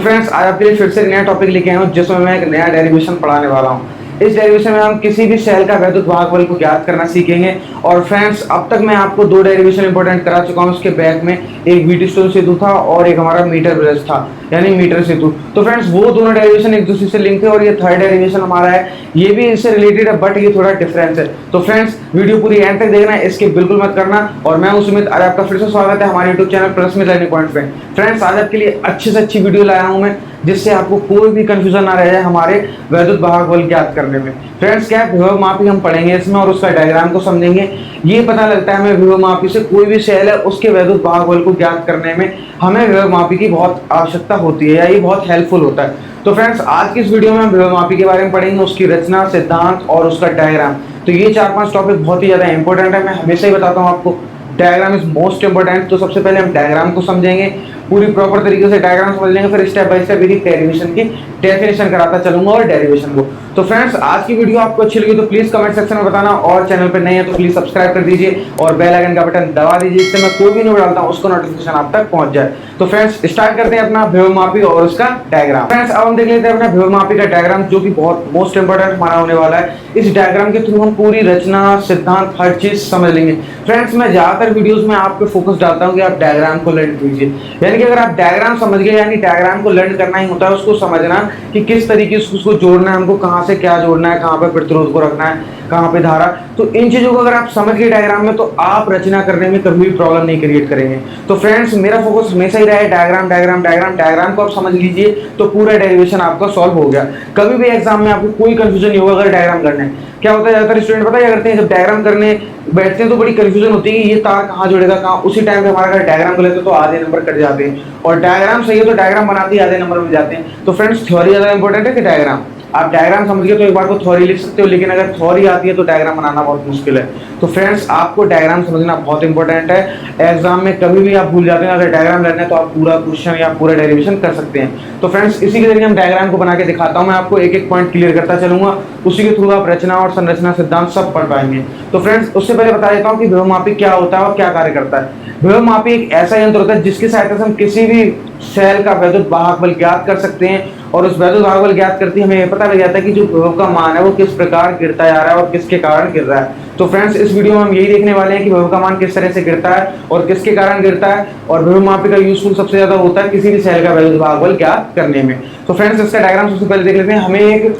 Friends आज आपके लिए फिर से एक नया टॉपिक लेके आया हूँ जिसमें मैं एक नया डेरिवेशन पढ़ाने वाला हूँ। इस डेरिवेशन में हम किसी भी सेल का वैद्युत भागफल को ज्ञात करना सीखेंगे। और फ्रेंड्स अब तक मैं आपको दो डेरिवेशन इंपॉर्टेंट करा चुका हूँ। उसके बैक में एक व्हीटस्टोन सेतु था और एक हमारा मीटर ब्रिज था, यानी मीटर सेतु। तो फ्रेंड्स वो दोनों डेरिवेशन एक दूसरे से लिंक है और ये थर्ड डेरिवेशन हमारा है, ये भी इससे रिलेटेड है बट ये थोड़ा डिफरेंस है। तो फ्रेंड्स वीडियो पूरी एंड तक देखना, इसके बिल्कुल मत करना। और मैं हूं सुमित, आज आपका फिर से स्वागत है हमारे यूट्यूब चैनल प्लस में लर्निंग पॉइंट पे। फ्रेंड्स आज आपके लिए अच्छी से अच्छी वीडियो लाया हूं मैं, जिससे आपको कोई भी कंफ्यूजन ना रह जाए हमारे वैद्युत भागफल ज्ञात करने में। फ्रेंड्स क्या है, विभवमापी हम पढ़ेंगे इसमें और उसका डायग्राम को समझेंगे। ये पता लगता है हमें विभवमापी से कोई भी सेल है उसके वैद्युत भागफल को ज्ञात करने में हमें विभवमापी की बहुत आवश्यकता होती है, या ये बहुत हेल्पफुल होता है। तो फ्रेंड्स आज की इस वीडियो में हम विभवमापी के बारे में पढ़ेंगे, उसकी रचना, सिद्धांत और उसका डायग्राम। तो ये 4-5 टॉपिक बहुत ही ज्यादा इंपॉर्टेंट है, मैं हमेशा ही बताता हूँ आपको डायग्राम इज मोस्ट इंपोर्टेंट। तो सबसे पहले हम डायग्राम को समझेंगे, पूरी प्रॉपर तरीके से डायग्राम समझ लेंगे, फिर स्टेप बाय स्टेप डेरिवेशन की डेफिनेशन कराता चलूंगा और डेरिवेशन को। तो फ्रेंड्स आज की वीडियो आपको अच्छी लगी तो प्लीज कमेंट सेक्शन में बताना, और चैनल पर नए हैं तो प्लीज सब्सक्राइब कर दीजिए और बेल आइकन का बटन दबा दीजिए, इससे मैं कोई भी वीडियो डालता हूं उसको नोटिफिकेशन आप तक पहुंच जाए। तो फ्रेंड्स स्टार्ट करते हैं अपना विभवमापी और उसका डायग्राम। फ्रेंड्स अब हम देख लेते हैं अपना विभवमापी का डायग्राम, जो कि बहुत मोस्ट इंपोर्टेंट हमारा होने वाला है। इस डायग्राम के थ्रू हम पूरी रचना, सिद्धांत, हर चीज समझ लेंगे। फ्रेंड्स मैं ज्यादातर वीडियोस में आपको फोकस डालता हूं कि आप डायग्राम को लर्न कीजिए, यानी कि अगर आप डायग्राम समझ गए, यानी डायग्राम को लर्न करना ही होता है, उसको समझना कि किस तरीके से उसको जोड़ना है, हमको कहां से क्या जोड़ना है, कहां पे प्रतिरोध को रखना है, कहां पे धारा। तो इन चीजों को अगर आप समझ गए डायग्राम में, तो आप रचना करने में कभी भी प्रॉब्लम नहीं क्रिएट करेंगे। तो फ्रेंड्स मेरा फोकस हमेशा ही रहा है डायग्राम डायग्राम डायग्राम। डायग्राम को आप समझ लीजिए तो पूरा डेरिवेशन आपका सॉल्व हो गया। कभी भी एग्जाम में आपको कोई कंफ्यूजन नहीं होगा अगर डायग्राम करना है। क्या होता है, ज्यादातर स्टूडेंट पता क्या करते हैं, जब डायग्राम करने बैठते हैं तो बड़ी कंफ्यूजन होती है कि ये तार कहाँ जुड़ेगा कहाँ। उसी टाइम पे हमारा अगर डायग्राम कर लेते हैं तो आधे नंबर कट जाते हैं, और डायग्राम सही है तो डायग्राम बनाते ही आधे नंबर में जाते हैं। तो फ्रेंड्स थ्योरी ज्यादा इंपॉर्टेंट है कि डायग्राम? आप डायग्राम समझ गए तो एक बार को थ्योरी लिख सकते हो, लेकिन अगर थ्योरी आती है तो डायग्राम बनाना बहुत मुश्किल है। तो फ्रेंड्स आपको डायग्राम समझना बहुत इंपॉर्टेंट है। एग्जाम में कभी भी आप भूल जाते हैं, अगर डायग्राम लेना है तो आप पूरा क्वेश्चन या पूरा डेरिवेशन कर सकते हैं। तो फ्रेंड्स इसी के जरिए हम डायग्राम को बना के दिखाता हूं, मैं आपको एक एक पॉइंट क्लियर करता चलूंगा, उसी के थ्रू आप रचना और संरचना, सिद्धांत सब पढ़ पाएंगे। तो फ्रेंड्स उससे पहले बता देता हूँ कि विभवमापी क्या होता है और क्या कार्य करता है। विभवमापी एक ऐसा यंत्र होता है जिसकी सहायता से हम किसी भी सेल का वैद्युत भागफल ज्ञात कर सकते हैं, और उस वैद्युत भागफल ज्ञात करते ही हमें यह पता लग जाता है कि जो विभव का मान है वो किस प्रकार गिरता जा रहा है और किसके कारण गिर रहा है। तो फ्रेंड्स इस वीडियो में हम यही देखने वाले हैं कि विभव का मान किस तरह से गिरता है और किसके कारण गिरता है, और विभवमापी का यूजफुल सबसे ज्यादा होता है किसी भी सेल का वैद्युत भागफल ज्ञात करने में। तो फ्रेंड्स इसका डायग्राम सबसे पहले देख लेते हैं। हमें एक,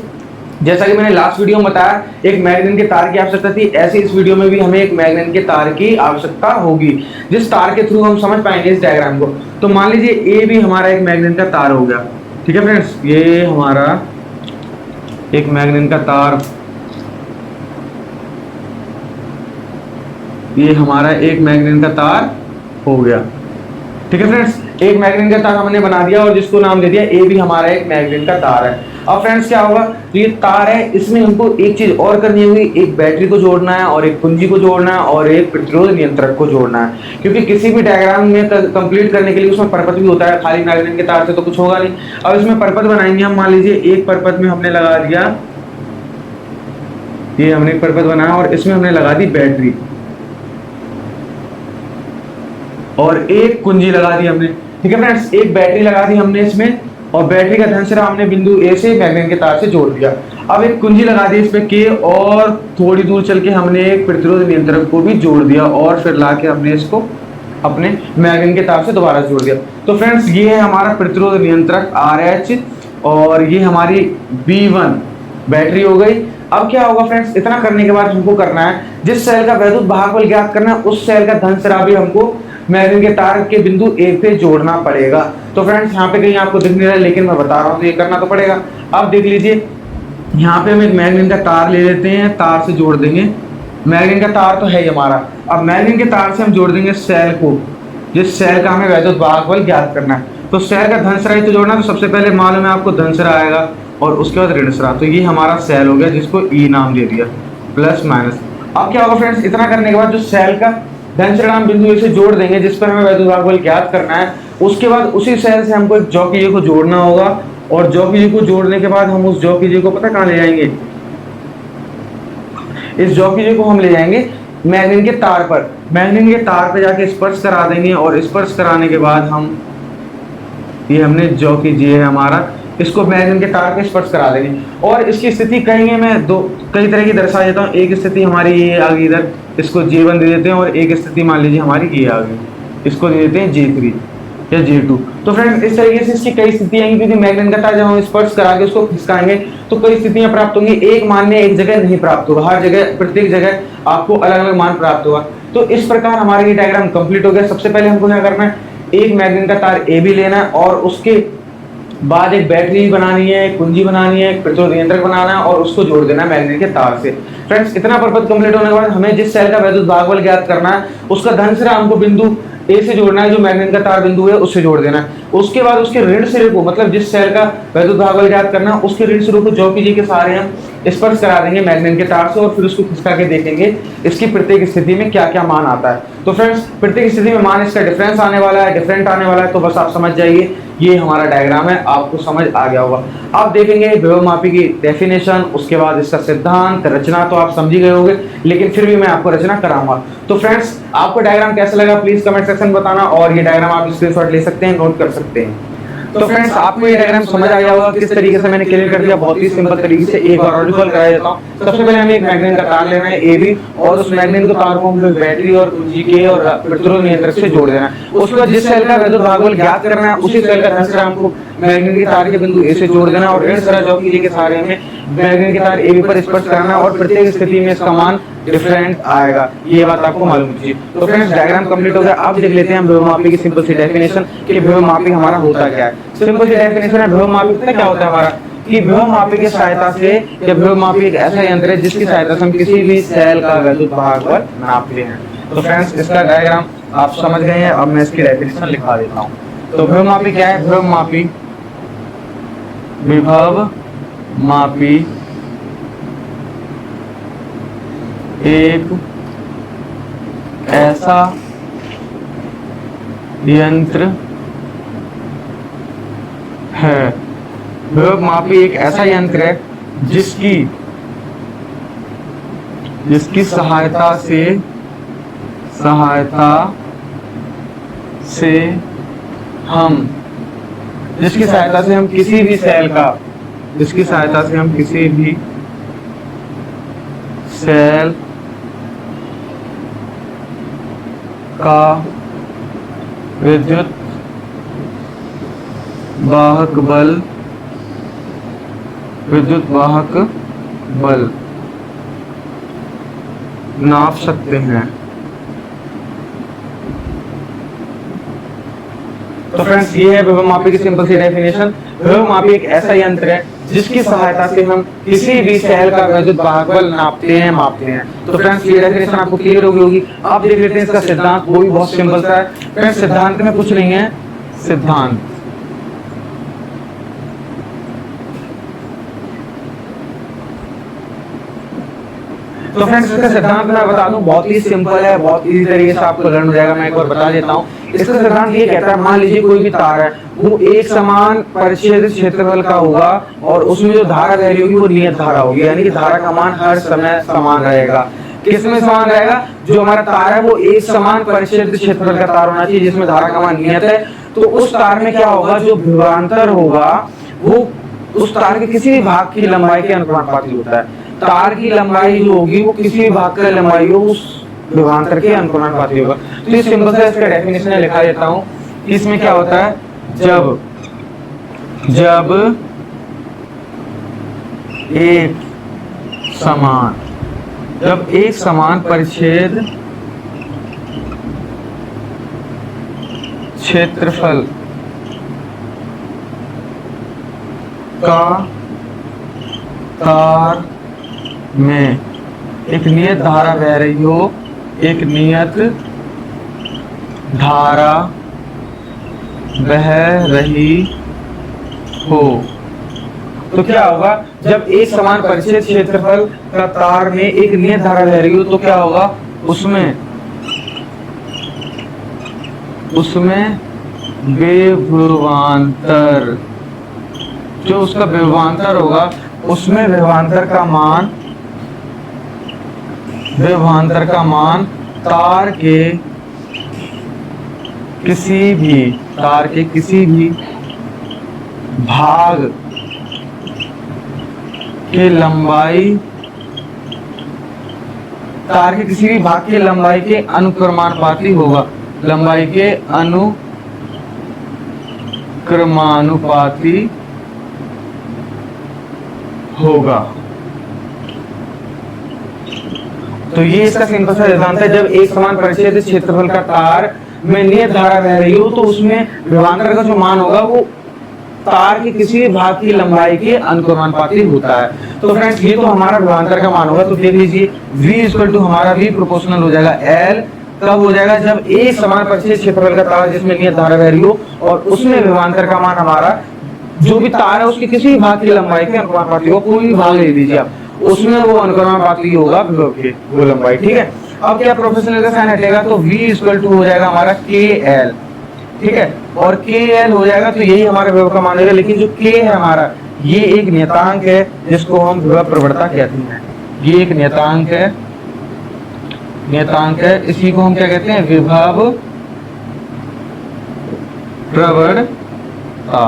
जैसा कि मैंने लास्ट वीडियो में बताया, एक मैग्नेट के तार की आवश्यकता थी, ऐसे इस वीडियो में भी हमें एक मैग्नेट के तार की आवश्यकता होगी, जिस तार के थ्रू हम समझ पाएंगे इस डायग्राम को। तो मान लीजिए ए भी हमारा एक मैग्नेट का तार हो गया, ठीक है फ्रेंड्स, ये हमारा एक मैग्नेट का तार, ये हमारा एक मैग्नेट का तार हो गया, ठीक है फ्रेंड्स। एक मैग्नेट का तार हमने बना दिया और जिसको नाम दे दिया ए भी हमारा एक मैग्नेट का तार है। अब फ्रेंड्स क्या होगा, तो ये तार है, इसमें हमको एक चीज और करनी होगी, एक बैटरी को जोड़ना है और एक कुंजी को जोड़ना है और एक प्रतिरोध नियंत्रक को जोड़ना है, क्योंकि किसी भी डायग्राम में कंप्लीट करने के लिए उसमें परपथ भी होता है, खाली मैग्नेट के तार से तो कुछ होगा नहीं। अब इसमें परपथ बनाएंगे हम, मान लीजिए एक परपथ में हमने लगा दिया, ये हमने परपथ बनाया और इसमें हमने लगा दी बैटरी और एक कुंजी लगा दी हमने, ठीक है फ्रेंड्स। एक बैटरी लगा दी हमने इसमें और बैटरी का धनसिरा हमने बिंदु ए से मैग्नेट के तार से जोड़ दिया। अब एक कुंजी लगा दी इसमें के, और थोड़ी दूर चल के हमने एक प्रतिरोध नियंत्रक को भी जोड़ दिया और फिर लाके हमने इसको अपने मैग्नेट के तार से दोबारा जोड़ दिया। तो फ्रेंड्स ये है हमारा प्रतिरोध नियंत्रक RH, और ये हमारी B1 बैटरी हो गई। अब क्या होगा फ्रेंड्स, इतना करने के बाद हमको करना है, जिस सेल का वैद्युत भागफल ज्ञात करना है उस सेल का धनसिरा भी हमको मैग्नेट के तार के बिंदु ए पे जोड़ना पड़ेगा। तो फ्रेंड्स यहाँ पे कहीं आपको दिख नहीं रहा है, लेकिन मैं बता रहा हूँ तो ये करना तो पड़ेगा। अब देख लीजिए, यहाँ पे हम एक मैग्नेट का तार ले लेते हैं, तार से जोड़ देंगे, मैग्नेट का तार तो है ही हमारा। अब मैग्नेट के तार से हम जोड़ देंगे सेल को, जिस सेल का हमें वैद्युत भागफल ज्ञात करना है। तो सेल का धनसिरा ही तो जोड़ना, तो सबसे पहले मालूम है आपको धनसिरा आएगा और उसके बाद ऋणसिरा। तो ये हमारा सेल हो गया जिसको ई नाम दे दिया, प्लस माइनस। अब क्या होगा फ्रेंड्स, इतना करने के बाद जो सेल का धनसिरा हम बिंदु ए से जोड़ देंगे जिस पर हमें वैद्युत भागफल ज्ञात करना है, उसके बाद उसी सेल से हमको एक जॉकी को जोड़ना होगा, और जॉकी को जोड़ने के बाद हम उस जॉकी को पता कहाँ ले जाएंगे, इस जॉकी को हम ले जाएंगे मैग्नेट के तार पर। मैग्नेट के तार पे जाके स्पर्श करा देंगे और स्पर्श कराने के बाद हम ये हमने जो कीजिए है हमारा, इसको मैग्नेट के तार पे स्पर्श करा देंगे और इसकी स्थिति कहेंगे, मैं दो कई तरह की दर्शा देता हूँ। एक स्थिति हमारी ये आ गई इधर, इसको J1 दे देते हैं, और एक स्थिति मान लीजिए हमारी ये आ गई, इसको दे देते हैं J3 या J2। तो फ्रेंड इस तरीके से इसकी कई स्थितियां आएंगी, क्योंकि मैग्नेट का तार जब हम स्पर्श करा के उसको खिसकाएंगे तो कई स्थितियां प्राप्त होंगी। एक मान में एक जगह नहीं प्राप्त होगा, हर जगह प्रत्येक जगह आपको अलग अलग मान प्राप्त होगा। तो इस प्रकार हमारा ये डायग्राम कंप्लीट हो गया। सबसे पहले हमको क्या करना है, एक मैग्नेट का तार ए भी लेना है और उसके बाद एक बैटरी बनानी है, एक कुंजी बनानी है, एक प्रतिरोध नियंत्रक बनाना है और उसको जोड़ देना है मैग्नेट के तार से। फ्रेंड्स इतना पर्पज कंप्लीट होने के बाद हमें जिस सेल का वैद्युत भागबल ज्ञात करना है उसका धन सिरा हमको बिंदु ए से जोड़ना है, जो मैग्नेट का तार बिंदु है उससे जोड़ देना है। उसके बाद उसके ऋण सिरे को, मतलब जिस सेल का वैद्युत भागबल ज्ञात करना है उसके ऋण सिरे को जो कीजिए के सहारे हम स्पर्श करा देंगे मैग्नेट के तार से और फिर उसको खिसका के देखेंगे इसकी प्रत्येक स्थिति में क्या क्या मान आता है। तो फ्रेंड्स प्रत्येक स्थिति में मान इसका डिफरेंस आने वाला है, डिफरेंट आने वाला है। तो बस आप समझ जाइए ये हमारा डायग्राम है, आपको समझ आ गया होगा। आप देखेंगे विभवमापी की डेफिनेशन, उसके बाद इसका सिद्धांत, रचना तो आप समझ ही गए होंगे, लेकिन फिर भी मैं आपको रचना कराऊंगा। तो फ्रेंड्स आपको डायग्राम कैसा लगा प्लीज कमेंट सेक्शन में बताना, और ये डायग्राम आप स्क्रीनशॉट ले सकते हैं, नोट कर सकते हैं। तो फ्रेंड्स आपको ये डायग्राम समझ आ गया होगा किस तरीके से मैंने क्लियर कर दिया, बहुत ही सिंपल तरीके से। एक बार और रिकॉल करा देता हूं। सबसे पहले हमें एक मैग्नेट का तार लेना है AB, और उस मैग्नेट के तार को हमें बैटरी और कुंजी के और प्रतिरोध नियंत्रक से जोड़ देना है। उसके बाद जिस सेल का वैद्युत भागबल ज्ञात करना है उसी सेल का धन सिरा हमको मैग्नेट के तार के बिंदु A से जोड़ देना और ऋण सिरा जो कीजिए के सहारे में मैग्नेट के तार AB पर स्पर्श करना और प्रत्येक स्थिति में इसका मान डिफरेंट आएगा। ये बात आपको मालूम होगी। तो फ्रेंड्स डायग्राम कंप्लीट हो गया। अब देख लेते हैं हम विभवमापी की सिंपल सी डेफिनेशन कि विभवमापी हमारा होता क्या है। सिंपल सी डेफिनेशन है विभवमापी पता क्या होता है हमारा, कि विभवमापी की सहायता से, या विभवमापी एक ऐसा यंत्र है जिसकी सहायता से हम किसी भी सेल का वैद्युत भागबल नापते हैं। तो फ्रेंड्स इसका डायग्राम आप समझ गए हैं, अब मैं इसकी डेफिनेशन लिखा देता हूँ। तो विभवमापी क्या है, विभवमापी एक ऐसा यंत्र है, विभवमापी एक ऐसा यंत्र है जिसकी सहायता से हम किसी भी सेल का विद्युत वाहक बल नाप सकते हैं। तो फ्रेंड्स ये है विभवमापी की सिंपल सी डेफिनेशन। विभवमापी एक ऐसा यंत्र है जिसकी सहायता से हम किसी भी सेल का वैद्युत भागबल नापते हैं, मापते हैं। तो फ्रेंड्स ये डेफिनेशन आपको क्लियर हो गई होगी। अब देख लेते हैं इसका सिद्धांत, वो भी बहुत सिंपल सा है। फ्रेंड्स सिद्धांत में कुछ नहीं है, सिद्धांत तो फ्रेंड्स इसका सिद्धांत मैं बता दूं, बहुत ही सिंपल है, बहुत इजी तरीके से आपको लर्न हो जाएगा। मैं एक बार बता देता हूं। इसका सिद्धांत ये कहता है, मान लीजिए कोई भी तार है, वो एक समान परिच्छेद क्षेत्रफल का होगा और उसमें जो धारा बह रही होगी वो नियत धारा होगी, यानी कि धारा का मान हर समय समान रहेगा। किसमें समान रहेगा, जो हमारा तार है वो एक समान परिच्छेद क्षेत्रफल का तार होना चाहिए जिसमें धारा का मान नियत है। तो उस तार में क्या होगा, जो विभवांतर होगा वो उस तार के किसी भी भाग की लंबाई के अनुपाती होता है। तार की लंबाई जो होगी वो किसी भी भाग की लंबाई हो उस विभवांतर के अनुपाती होगा। तो ये सिंपल सा इसका डेफिनेशन लिखा देता हूं कि इसमें क्या होता है, जब एक समान परिच्छेद क्षेत्रफल का तार में एक नियत धारा बह रही हो, एक नियत धारा बह रही हो, तो क्या होगा, जब एक समान परिच्छेद क्षेत्रफल का तार में एक नियत धारा बह रही हो तो क्या होगा, उसमें विभवांतर, जो उसका विभवांतर होगा उसमें विभवांतर का मान तार के किसी भी भाग के लंबाई, तार के किसी भी भाग की लंबाई के अनुक्रमानुपाती होगा, लंबाई के अनुक्रमानुपाती होगा। तो ये इसका सिंपल सा सिद्धांत है। जब एक समान परिच्छेद क्षेत्रफल का तार में नियत धारा बह रही हो तो उसमें विभवांतर का जो मान होगा वो तार के किसी भी भाग की लंबाई के अनुक्रमानुपाती होता है। तो फ्रेंड्स ये तो हमारा विभवांतर का मान होगा। तो देख लीजिए V इक्वल टू हमारा V प्रोपोर्शनल हो जाएगा L, कब हो जाएगा, जब एक समान परिच्छेद क्षेत्रफल का तार जिसमें नियत धारा बह रही हो और उसमें विभवांतर का मान हमारा जो भी तार है उसके किसी भी भाग की लंबाई के अनुक्रमानुपाती हो, कोई भी भाग ले लीजिए आप, उसमें वो अनुक्रमानुपाती होगा विभव के वो लंबाई। ठीक है, अब क्या प्रोफेशनल का साइन हटेगा तो V इक्वल टू हो जाएगा हमारा KL। ठीक है, और KL हो जाएगा तो यही हमारा विभव का मान होगा। लेकिन जो K है हमारा ये एक नियतांक है जिसको हम विभव प्रवणता कहते हैं। ये एक नियतांक है, इसी को हम क्या कहते हैं, विभव प्रवणता।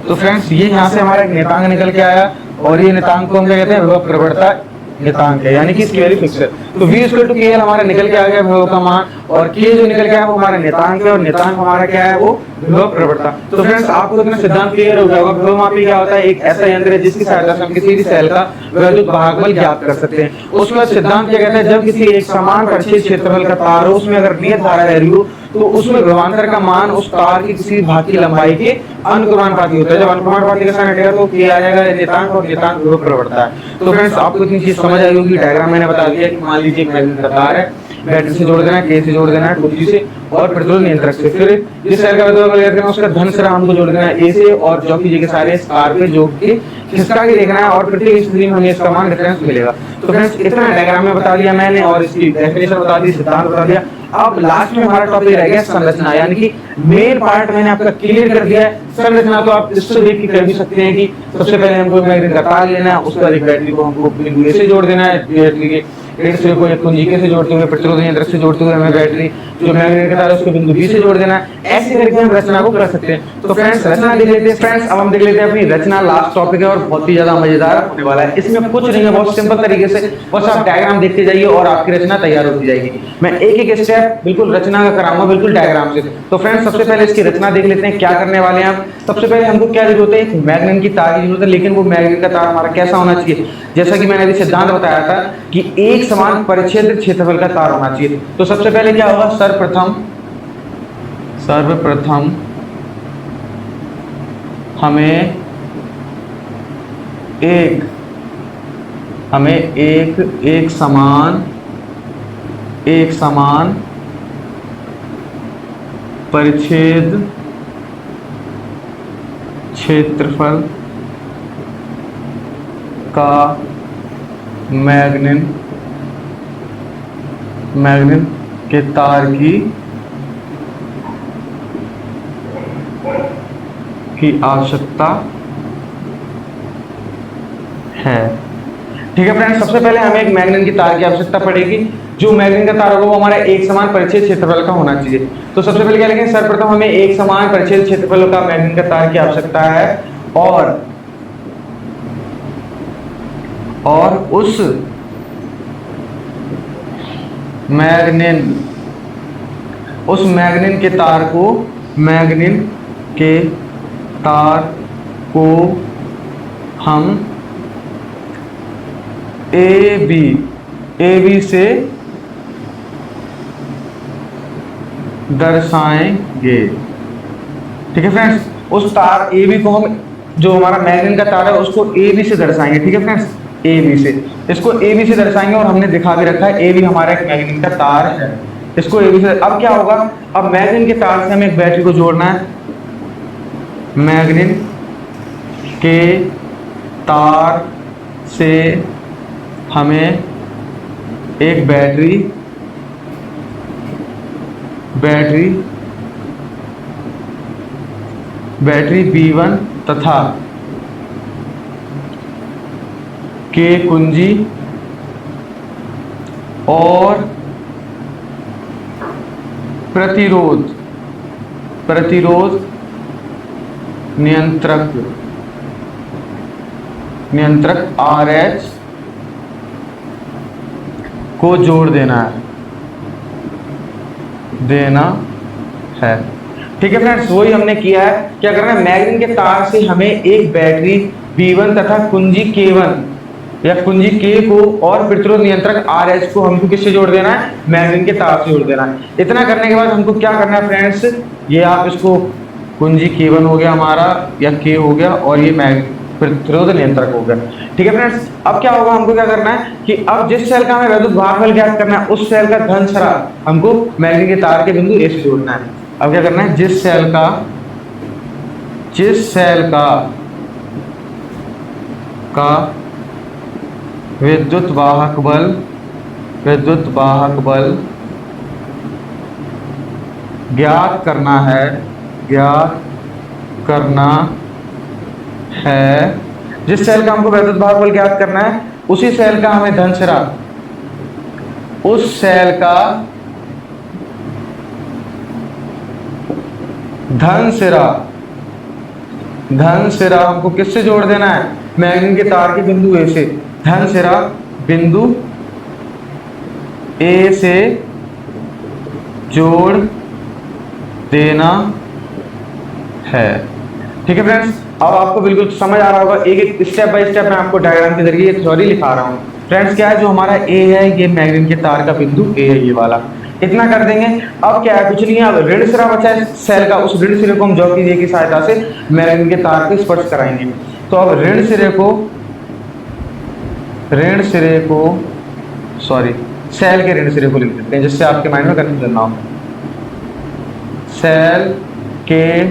तो फ्रेंड्स ये यहाँ से हमारा एक नियतांक निकल के आया और ये नियतांक को हम क्या कहते हैं, विभव प्रवणता नियतांक है, यानी कि इसकी वैल्यू फिक्स है। तो V इक्वल टू KL हमारा निकल के आ गया विभव का मान, और K जो निकल के आया वो हमारा नियतांक है, और नियतांक हमारा क्या है, वो विभव प्रवणता। तो फ्रेंड्स आपको इतना सिद्धांत क्लियर हो जाएगा। विभव मापी क्या होता है, एक ऐसा यंत्र है जिसकी सहायता से हम किसी भी सेल का वैद्युत भागबल ज्ञात कर सकते हैं। उसके बाद सिद्धांत क्या कहता है, जब किसी एक समान परिच्छेद क्षेत्रफल का तार हो उसमें अगर नियत धारा बह रही हो तो उसमें विभवांतर का मान उस तार की किसी भाग की लंबाई के अनुक्रमानुपाती होता है। जब अनुक्रमानुपाती का साइन हटेगा तो क्या आ जाएगा, नियतांक, और नियतांक विभव प्रवणता है। तो फ्रेंड्स आपको इतनी चीज समझ आई होगी। डायग्राम मैंने बता दिया कि मान लीजिए एक मैग्नेट का तार है, बैटरी से जोड़ देना है, K से जोड़ देना है, टोपी से, और प्रतिरोध नियंत्रक से। फिर जिस सेल का विद्युत लेते हैं उसका धन सिरा हमको जोड़ देना है A से, और जो कि के सारे तार पे जोड़ के खिसका के देखना है, और प्रत्येक स्थिति में हमें इसका मान डिफरेंस मिलेगा। तो फ्रेंड्स इतना डायग्राम में बता दिया मैंने, और इसकी डेफिनेशन बता दी, सिद्धांत बता दिया। अब लास्ट में हमारा टॉपिक रह गया संरचना, यानी कि मेन पार्ट मैंने आपका क्लियर कर दिया है। संरचना तो आप इससे देख के कर भी सकते हैं कि सबसे पहले हमको मैग्नेट का तार लेना है, उसका एक बैटरी को हमको बिंदु A से जोड़ देना है, बैटरी के से को एक कुंजिके से जोड़ते हुए, प्रतिरोध नियंत्रक से जोड़ते हुए हमें बैटरी जो मैग्नेट का तार है उसको बिंदु B से जोड़ देना है। ऐसे करके हम रचना को कर सकते हैं। तो फ्रेंड्स रचना देख लेते हैं। फ्रेंड्स अब हम देख लेते हैं अपनी रचना, लास्ट टॉपिक है और बहुत ही ज्यादा मजेदार होने वाला है। इसमें कुछ नहीं है, बहुत सिंपल तरीके से बस आप डायग्राम देखते जाइए और आपकी रचना तैयार होती जाएगी। मैं एक एक स्टेप बिल्कुल रचना का कराऊंगा, बिल्कुल डायग्राम से। तो फ्रेंड्स सबसे पहले इसकी रचना देख लेते हैं, क्या करने वाले हैं आप। सबसे पहले हमको क्या जरूरत है, एक मैग्नेट की तार की जरूरत है। लेकिन वो मैग्नेट का तार हमारा कैसा होना चाहिए, जैसा कि मैंने अभी सिद्धांत बताया था कि एक समान परिच्छेद क्षेत्रफल का तार होना चाहिए। तो सबसे पहले क्या होगा, सर्वप्रथम हमें एक समान परिच्छेद क्षेत्रफल का मैग्नेट के तार की आवश्यकता है। ठीक है फ्रेंड्स, सबसे पहले हमें एक मैग्नेट की तार की आवश्यकता पड़ेगी। जो मैग्नेट का तार होगा वो हमारा एक समान परिच्छेद क्षेत्रफल का होना चाहिए। तो सबसे पहले क्या लिखेंगे, सर्वप्रथम हमें एक समान परिच्छेद क्षेत्रफल का मैग्नेट का तार की आवश्यकता है, और उस मैग्नेट के तार को हम AB से दर्शाएंगे। ठीक है फ्रेंड्स, उस तार AB को हम, जो हमारा मैग्नेट का तार है उसको AB से दर्शाएंगे। ठीक है फ्रेंड्स, AB से, इसको AB से दर्शाएंगे, और हमने दिखा भी रखा है AB हमारा एक मैग्नेट का तार है, इसको AB से। अब क्या होगा, अब मैग्नेट के तार से हमें एक बैटरी को जोड़ना है। मैग्नेट के तार से हमें एक बैटरी B1 तथा K कुंजी और प्रतिरोध नियंत्रक RH को जोड़ देना है। ठीक है फ्रेंड्स, वही हमने किया है। क्या करना है, मैग्नीन के तार से हमें एक बैटरी B1 तथा कुंजी K1 या कुंजी K को और प्रतिरोध नियंत्रक RH को हमको किससे जोड़ देना है, मैग्नीन के तार से जोड़ देना है। इतना करने के बाद हमको क्या करना है फ्रेंड्स, ये आप इसको कुंजी K1 हो गया हमारा या K हो गया, और ये प्रतिरोध नियंत्रक हो गया। ठीक है फ्रेंड्स, अब क्या होगा, हमको क्या करना है कि अब जिस सेल का हमें वैद्युत भागफल ज्ञात करना है, उस सेल का धन सरा हमको मैग्नीन के तार के बिंदु A से जोड़ना है। अब क्या करना है, जिस सेल का विद्युत वाहक बल ज्ञात करना है, जिस सेल का हमको वैद्युत भाग बल ज्ञात करना है, उसी सेल का हमें धन सिरा, उस सेल का धन सिरा हमको किससे जोड़ देना है, मैग्नीन के तार के बिंदु A से। धन सिरा बिंदु A से जोड़ देना है। ठीक है फ्रेंड्स, अब आपको बिल्कुल समझ आ रहा होगा, एक एक स्टेप बाय स्टेप मैं आपको डायग्राम के जरिए थ्योरी लिखा रहा हूँ। फ्रेंड्स क्या है, जो हमारा A है, ये मैग्नीन के तार का बिंदु A है, ये वाला। इतना कर देंगे। अब क्या है, कुछ नहीं है, अब ऋण सिरा बचा है सेल का, उस ऋण सिरे को हम जॉकी जे की सहायता से मैग्नीन के तार को स्पर्श कराएंगे। तो अब ऋण सिरे को सॉरी सेल के ऋण सिरे को लिख देते हैं, जिससे आपके माइंड में कंफ्यूजन ना हो। सेल के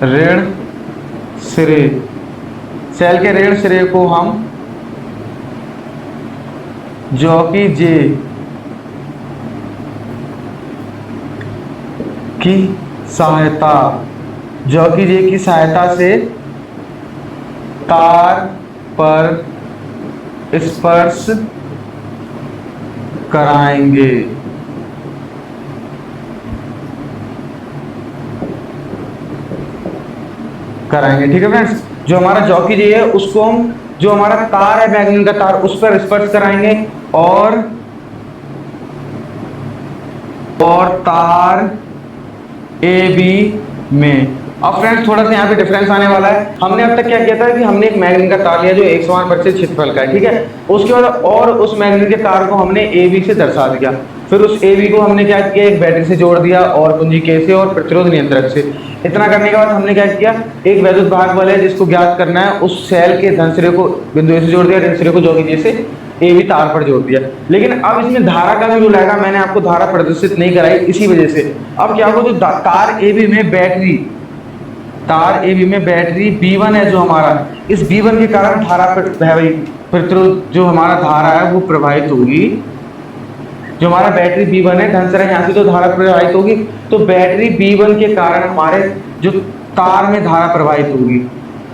ऋण सिरे को हम जॉकी जे की सहायता से तार पर स्पर्श कराएंगे। ठीक है फ्रेंड्स, जो हमारा जॉकी जे है उसको हम, जो हमारा तार है मैग्नीन का तार, उस पर स्पर्श कराएंगे और तार AB में। अब फ्रेंड्स थोड़ा सा यहाँ पे डिफरेंस आने वाला है। हमने अब तक क्या किया था कि हमने एक मैग्नीन का तार लिया जो 108 क्षेत्रफल का है, ठीक है। उसके बाद और उस मैग्नीन के तार को हमने AB से दर्शा दिया, फिर उस AB को हमने क्या किया, एक बैटरी से जोड़ दिया और कुंजी K से और प्रतिरोध नियंत्रक से। इतना करने के बाद हमने क्या किया, एक वैद्युत भाग बल है जिसको ज्ञात करना है, उस सेल के धन सिरे को बिंदु A से जोड़ दिया, ऋण सिरे को जॉकी जे से AB तार पर जोड़ दिया। लेकिन अब इसमें धारा का भी रूल आएगा, मैंने आपको धारा प्रदर्शित नहीं कराई इसी वजह से। अब क्या होगा, जो तार AB में बैटरी B1 है जो हमारा, इस B1 के कारण धारा प्रतिरोध जो हमारा धारा है वो प्रभावित होगी। जो हमारा बैटरी B1 है, धन सिरा यहाँ से तो धारा प्रभावित होगी, तो बैटरी B1 के कारण हमारे जो तार में धारा प्रभावित होगी।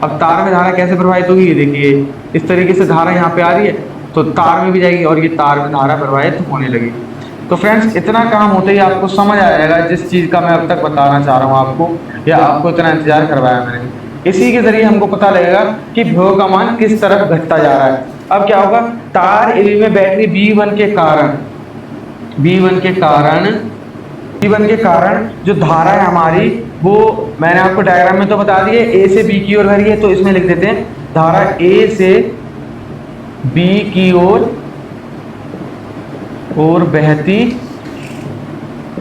अब तार में धारा कैसे प्रभावित होगी, ये देखिए इस तरीके से धारा यहाँ पे आ रही है, तो तार में भी जाएगी और ये तार में धारा प्रभावित होने लगी। तो फ्रेंड्स इतना काम होते ही आपको समझ आएगा जिस चीज़ का मैं अब तक बताना चाह रहा हूँ आपको, या आपको इतना इंतजार करवाया मैंने। इसी के जरिए हमको पता लगेगा कि विभव का मान किस तरफ घटता जा रहा है। अब क्या होगा, तार AB में बैटरी B1 के कारण जो धारा है हमारी, वो मैंने आपको डायग्राम में तो बता दिए, A से B की ओर बह रही है, तो इसमें लिख देते हैं धारा A से B की ओर बहती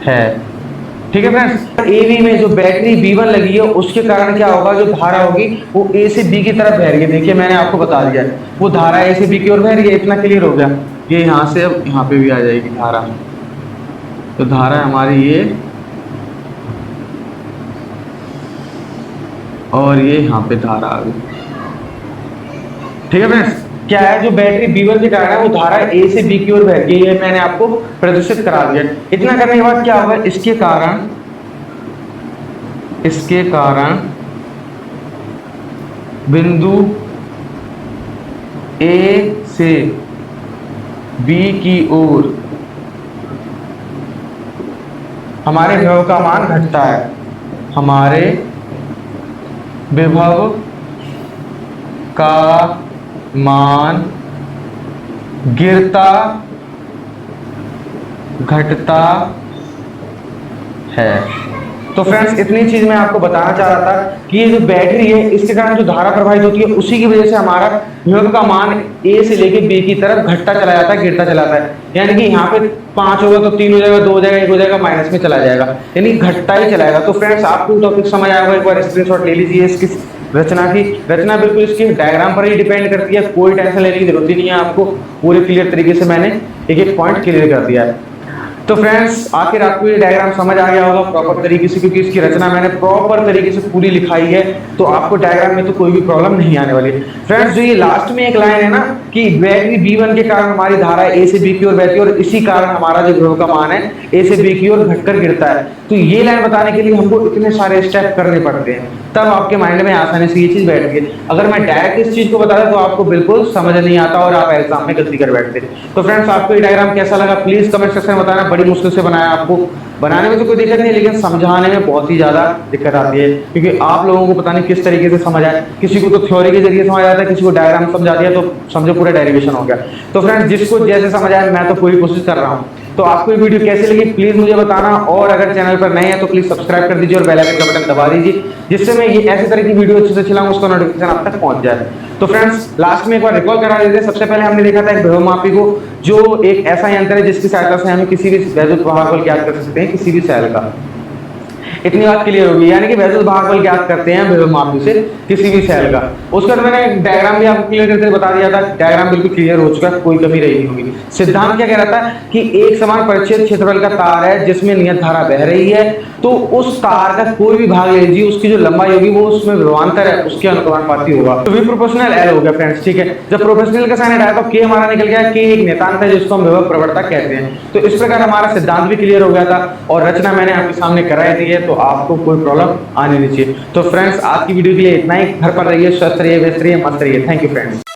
है। ठीक है फ्रेंड्स, AB में जो बैटरी B1 लगी है उसके कारण क्या होगा, जो धारा होगी वो A से B की तरफ बह रही है। देखिए मैंने आपको बता दिया, वो धारा A से B की ओर बह रही है। इतना क्लियर हो गया। ये यहाँ से अब यहाँ पे भी आ जाएगी धारा, तो धारा हमारी ये और ये यहाँ पे धारा आ गई। ठीक है फ्रेंड्स, क्या है, जो बैटरी B1 के कारण है वो धारा A से B की ओर बह गई है, मैंने आपको प्रदर्शित करा दिया। इतना करने के बाद क्या होगा, इसके कारण बिंदु A से B की ओर हमारे विभव का मान घटता है। हमारे विभव का मान गिरता घटता है। तो फ्रेंड्स इतनी चीज मैं आपको बताना चाह रहा था कि ये जो बैटरी है इसके कारण जो धारा प्रवाहित होती है उसी की वजह से हमारा विभव का मान ए से लेके बी की तरफ घटता चला जाता है, गिरता चला जाता है। यानी कि यहाँ पे 5 होगा तो 3 हो जाएगा, 2 हो जाएगा, 1 हो जाएगा, माइनस में चला जाएगा, यानी घटता ही चलाएगा। तो फ्रेंड्स आपको टॉपिक समझ आया होगा, एक बार स्क्रीनशॉट ले लीजिए। इसकी रचना बिल्कुल इसकी डायग्राम पर ही डिपेंड करती है, कोई टेंशन लेने की जरूरत ही नहीं है आपको। पूरे क्लियर तरीके से मैंने एक एक पॉइंट क्लियर कर दिया है। तो फ्रेंड्स आखिर आपको ये डायग्राम समझ आ गया होगा प्रॉपर तरीके से, क्योंकि इसकी रचना मैंने प्रॉपर तरीके से पूरी लिखाई है, तो आपको डायग्राम में तो कोई भी प्रॉब्लम नहीं आने वाली। फ्रेंड्स जो ये लास्ट में एक लाइन है ना कि बैटरी B1 के कारण हमारी धारा ए से बी की ओर बहती है और इसी कारण हमारा जो विभव का मान है ए से बी की ओर घटकर गिरता है, तो ये लाइन बताने के लिए हमको इतने सारे स्टेप करने पड़ते हैं, तब आपके माइंड में आसानी से ये चीज बैठ गई। अगर मैं डायरेक्ट इस चीज को बता दूं तो आपको बिल्कुल समझ नहीं आता और आप एग्जाम में गलती कर बैठते। तो फ्रेंड्स आपको ये डायग्राम कैसा लगा प्लीज कमेंट सेक्शन में बताना। बड़ी मुश्किल से बनाया, आपको बनाने में तो कोई दिक्कत नहीं, लेकिन समझाने में बहुत ही ज्यादा दिक्कत आती है, क्योंकि आप लोगों को पता नहीं किस तरीके से समझ आए। किसी को तो थ्योरी के जरिए समझ आता है, किसी को डायग्राम समझा दिया तो समझो पूरा डेरिवेशन हो गया। तो फ्रेंड्स जिसको जैसे समझ आए, मैं तो पूरी कोशिश कर रहा हूँ। तो आपको ये वीडियो कैसी लगी प्लीज मुझे बताना, और अगर चैनल पर नए हैं तो प्लीज सब्सक्राइब कर दीजिए और बेल आइकन का बटन दबा दीजिए, जिससे मैं ये ऐसी तरह की वीडियो अच्छे से चलाऊं उसका नोटिफिकेशन आप तक पहुंच जाए। तो फ्रेंड्स लास्ट में एक बार रिकॉल करा देते हैं। सबसे पहले हमने देखा था एक विभवमापी को, जो एक ऐसा यंत्र है जिसकी सहायता से हम किसी भी वैद्युत भागफल ज्ञात कर सकते हैं किसी भी सेल का। इतनी बात क्लियर होगी, यानी कि वैद्युत भागफल ज्ञात करते हैं विभवमापी से किसी भी सेल का। उसके बाद मैंने डायग्राम भी आपको क्लियर करके बता दिया था, डायग्राम बिल्कुल क्लियर हो चुका है, कोई कमी रही नहीं होगी। सिद्धांत क्या कह रहा था कि एक समान परिच्छेद क्षेत्रफल का तार है जिसमें नियत धारा बह रही है, तो उस तार का कोई भी भाग ले लीजिए, उसकी जो लंबाई होगी वो उसमें विभवांतर है उसके अनुपाती होगा। तो V प्रोपोर्शनल L हो गया फ्रेंड्स, ठीक है। जब प्रोपोर्शनल का साइन हटाया तो K हमारा निकल गया, K एक नियतांक है जिसको हम विभव प्रवणता कहते हैं। तो इस प्रकार हमारा सिद्धांत भी क्लियर हो गया था और रचना मैंने आपके सामने कराई दी है, तो आपको कोई प्रॉब्लम आने नहीं चाहिए। तो फ्रेंड्स आज की वीडियो के लिए इतना ही। घर पर रहिए, स्वस्थ रहिए, व्यस्त रहिए, मस्त रहिए। Thank you friends.